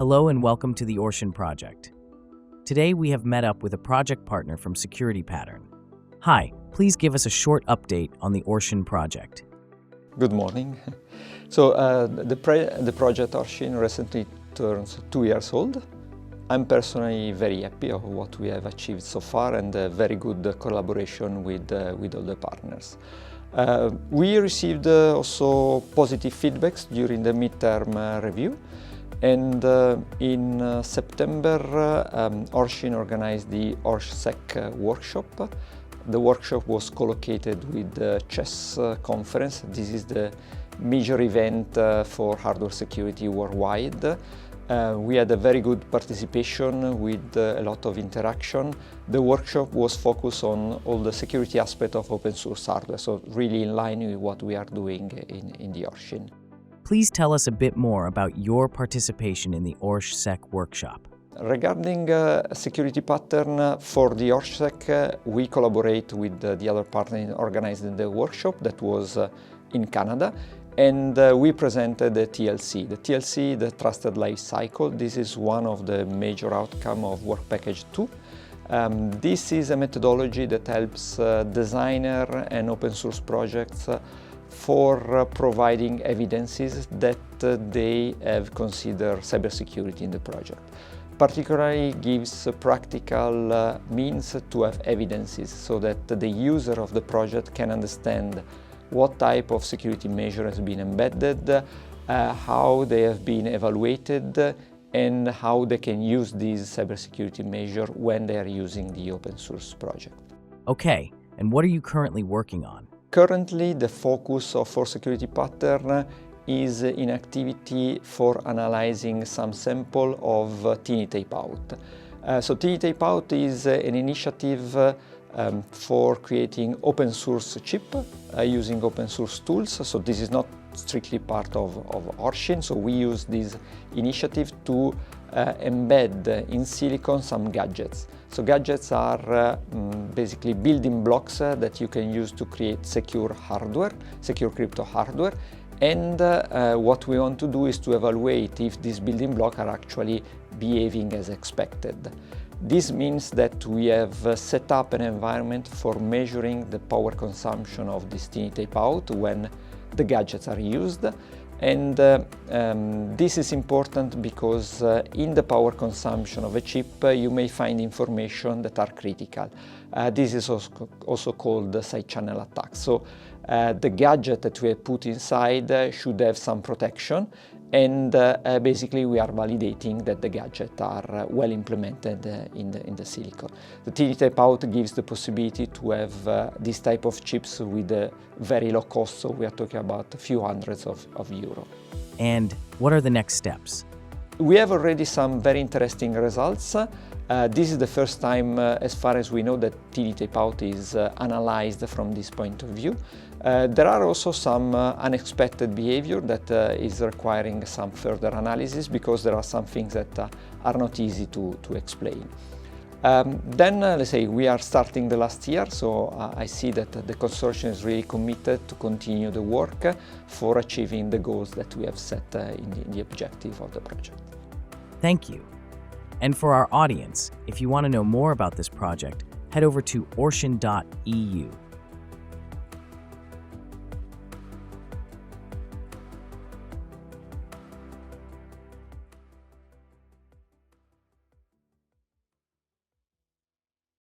Hello and welcome to the ORSHIN Project. Today we have met up with a project partner from Security Pattern. Hi, please give us a short update on the ORSHIN Project. Good morning. So the project ORSHIN recently turns 2 years old. I'm personally very happy of what we have achieved so far and a very good collaboration with all the partners. We received also positive feedbacks during the midterm review. And in September, ORSHIN organized the ORSHSEC workshop. The workshop was co-located with the CHESS conference. This is the major event for hardware security worldwide. We had a very good participation with a lot of interaction. The workshop was focused on all the security aspects of open source hardware, so really in line with what we are doing in the ORSHIN. Please tell us a bit more about your participation in the ORSHSEC workshop. Regarding security pattern for the ORSHSEC, we collaborate with the other partner organizing the workshop that was in Canada, and we presented the TLC. The TLC, the Trusted Life Cycle, this is one of the major outcomes of Work Package 2. This is a methodology that helps designer and open source projects for providing evidences that they have considered cybersecurity in the project. Particularly gives practical means to have evidences so that the user of the project can understand what type of security measure has been embedded, how they have been evaluated, and how they can use these cybersecurity measure when they are using the open source project. Okay, and what are you currently working on? Currently, the focus of our security pattern is in activity for analyzing some sample of Tiny Tapeout. So Tiny Tapeout is an initiative for creating open source chip using open source tools. So this is not strictly part of ORSHIN. So we use this initiative to embed in silicon some gadgets. So gadgets are basically building blocks that you can use to create secure hardware, secure crypto hardware. And what we want to do is to evaluate if these building blocks are actually behaving as expected. This means that we have set up an environment for measuring the power consumption of this Tiny Tapeout when the gadgets are used. And this is important because in the power consumption of a chip, you may find information that are critical. This is also called side channel attacks. So the gadget that we have put inside should have some protection, and basically we are validating that the gadgets are well implemented in the silicon. The Tiny Tapeout gives the possibility to have this type of chips with a very low cost, so we are talking about a few hundreds of euro. And what are the next steps? We have already some very interesting results. This is the first time, as far as we know, that Tiny Tapeout is analyzed from this point of view. There are also some unexpected behavior that is requiring some further analysis because there are some things that are not easy to explain. Then, let's say, we are starting the last year, so I see that the consortium is really committed to continue the work for achieving the goals that we have set in the objective of the project. Thank you. And for our audience, if you want to know more about this project, head over to orshin.eu.